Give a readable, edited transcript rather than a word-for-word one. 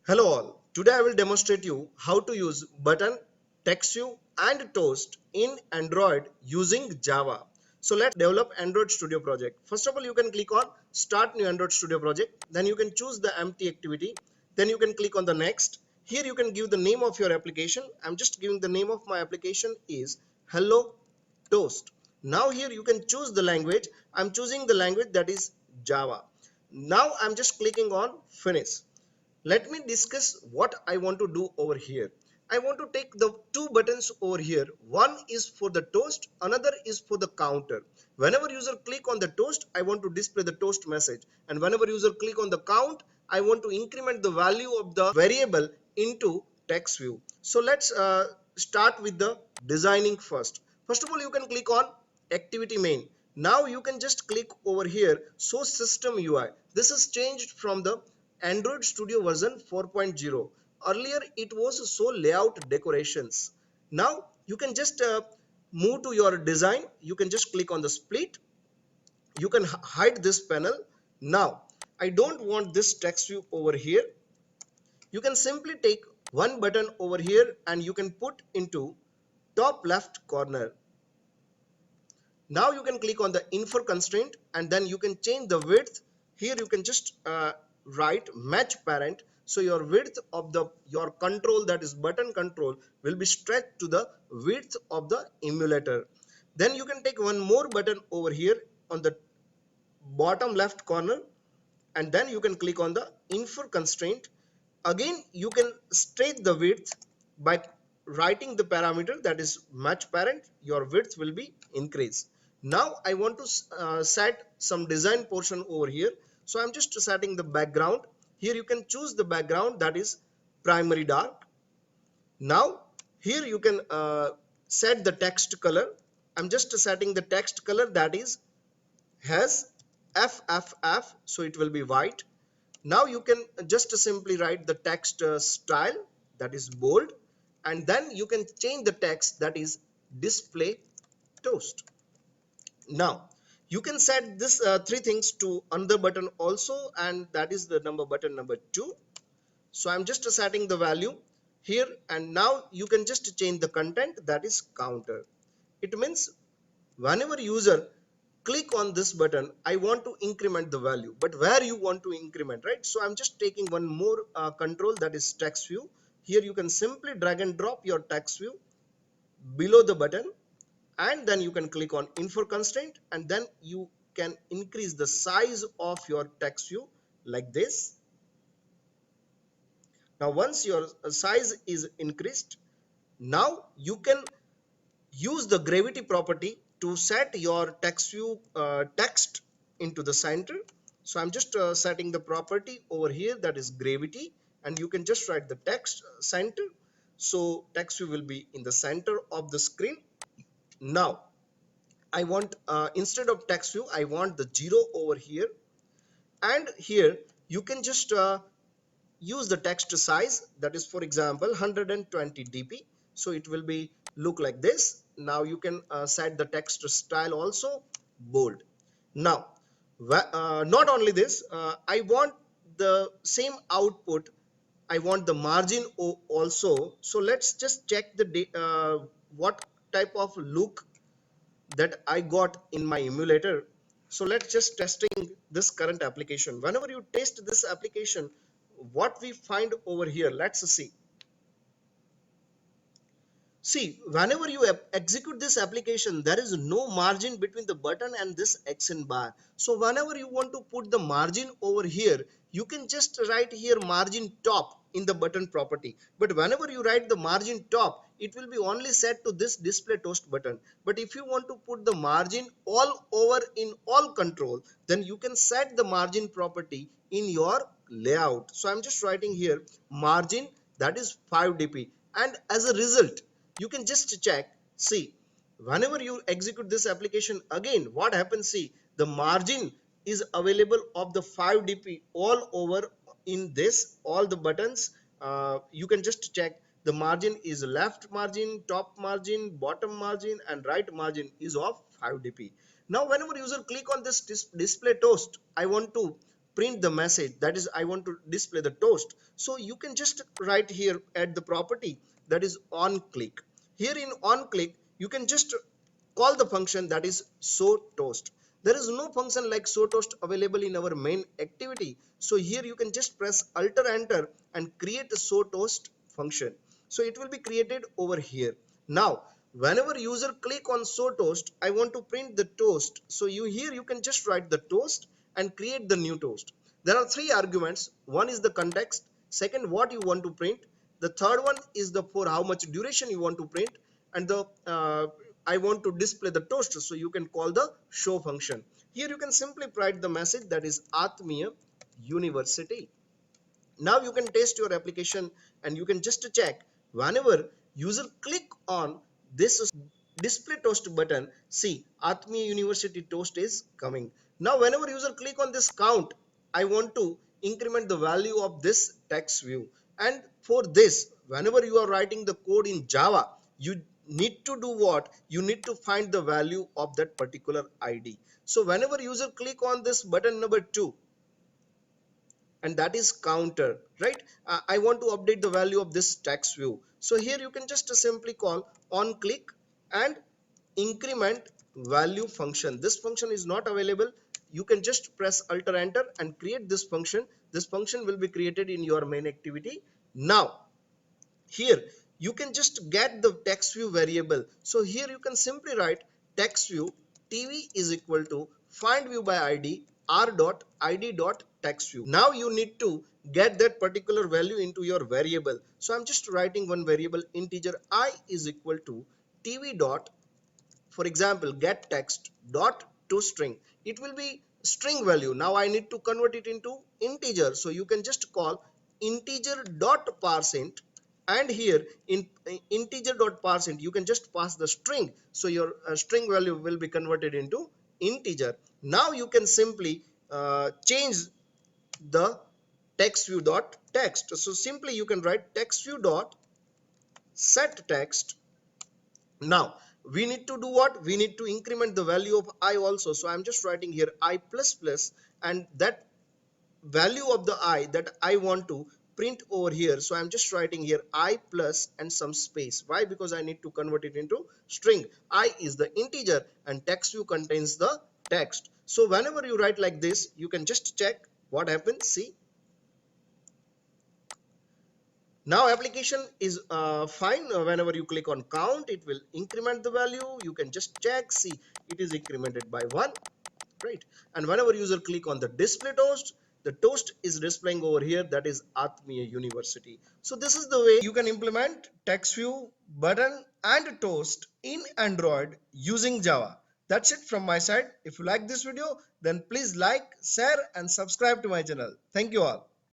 Hello all. Today I will demonstrate you how to use button, text view and toast in Android using Java. So let's develop Android Studio project. First of all, you can click on start new Android Studio project. Then you can choose the empty activity. Then you can click on the next. Here you can give the name of your application. I'm just giving the name of my application is Hello Toast. Now here you can choose the language. I'm choosing the language that is Java. Now I'm just clicking on finish. Let me discuss what I want to do over here. I want to take the two buttons over here. One is for the toast, another is for the counter. Whenever user click on the toast, I want to display the toast message, and whenever user click on the count, I want to increment the value of the variable into text view. So let's start with the designing first. First of all, you can click on activity main. Now you can just click over here show system UI. This is changed from the Android Studio version 4.0. Earlier it was show layout decorations. Now you can just move to your design. You can just click on the split. You can hide this panel. Now I don't want this text view over here. You can simply take one button over here and you can put into top left corner. Now you can click on the infer constraint and then you can change the width. Here you can just write match parent, so your width of the your control, that is button control, will be stretched to the width of the emulator. Then you can take one more button over here on the bottom left corner and then you can click on the infer constraint. Again you can stretch the width by writing the parameter that is match parent. Your width will be increased. Now I want to set some design portion over here, so I'm just setting the background. Here you can choose the background that is primary dark. Now here you can set the text color. I'm just setting the text color that is has FFF, so it will be white. Now you can just simply write the text style that is bold, and then you can change the text that is display toast. Now you can set this three things to another button also, and that is the button number 2. So I'm just setting the value here, and now you can just change the content that is counter. It means whenever user click on this button, I want to increment the value, but where you want to increment, right? So I'm just taking one more control that is text view. Here you can simply drag and drop your text view below the button, and then you can click on infer constraint, and then you can increase the size of your text view like this. Now once your size is increased, now you can use the gravity property to set your text view text into the center. So I'm just setting the property over here that is gravity, and you can just write the text center, so text view will be in the center of the screen. Now I want instead of text view I want the 0 over here, and here you can just use the text size that is, for example, 120 dp, so it will be look like this. Now you can set the text style also bold. Now not only this, I want the same output, I want the margin also. So let's just check the what type of look that I got in my emulator. So let's just testing this current application. Whenever you test this application, what we find over here, let's see. See, whenever you execute this application, there is no margin between the button and this action bar. So whenever you want to put the margin over here, you can just write here margin top in the button property. But whenever you write the margin top, it will be only set to this display toast button. But if you want to put the margin all over in all control, then you can set the margin property in your layout. So I'm just writing here margin that is 5 dp, and as a result you can just check. See, whenever you execute this application again, what happens? See, the margin is available of the 5 dp all over in this all the buttons. You can just check the margin is left margin, top margin, bottom margin, and right margin is of 5 dp. Now whenever user click on this display toast, I want to print the message, that is I want to display the toast. So you can just write here at the property that is on click. Here in on click you can just call the function that is show toast. There is no function like show toast available in our main activity. So here you can just press alt or enter and create a show toast function. So it will be created over here. Now whenever user click on show toast, I want to print the toast. So you can just write the toast and create the new toast. There are three arguments. One is the context, second what you want to print, the third one is the for how much duration you want to print, and the I want to display the toast. So you can call the show function. Here you can simply write the message that is Atmiya University. Now you can test your application and you can just check whenever user click on this display toast button, see Atmiya University toast is coming. Now whenever user click on this count, I want to increment the value of this text view. And for this, whenever you are writing the code in Java, you need to do what? You need to find the value of that particular ID. So whenever user click on this button number 2, and that is counter, right? I want to update the value of this text view. So here you can just simply call on click and increment value function. This function is not available. You can just press alt or enter and create this function. This function will be created in your main activity. Now here you can just get the text view variable. So here you can simply write text view tv is equal to find view by id r dot id dot text view. Now you need to get that particular value into your variable. So I'm just writing one variable integer I is equal to tv dot, for example, get text dot to string. It will be string value. Now I need to convert it into integer. So you can just call integer dot parseInt, and here in integer dot parseInt you can just pass the string. So your string value will be converted into integer. Now you can simply change the text view dot text. So simply you can write text view dot set text. Now we need to do what? We need to increment the value of I also. So I'm just writing here I plus plus, and that value of the I that I want to print over here. So I'm just writing here I plus and some space. Why? Because I need to convert it into string. I is the integer and text view contains the text. So whenever you write like this, you can just check what happens. See, now application is fine. Whenever you click on count, it will increment the value. You can just check, see it is incremented by 1, right? And whenever user click on the display toast, the toast is displaying over here, that is Atmiya University. So this is the way you can implement text view, button and toast in Android using Java. That's it from my side. If you like this video, then please like, share and subscribe to my channel. Thank you all.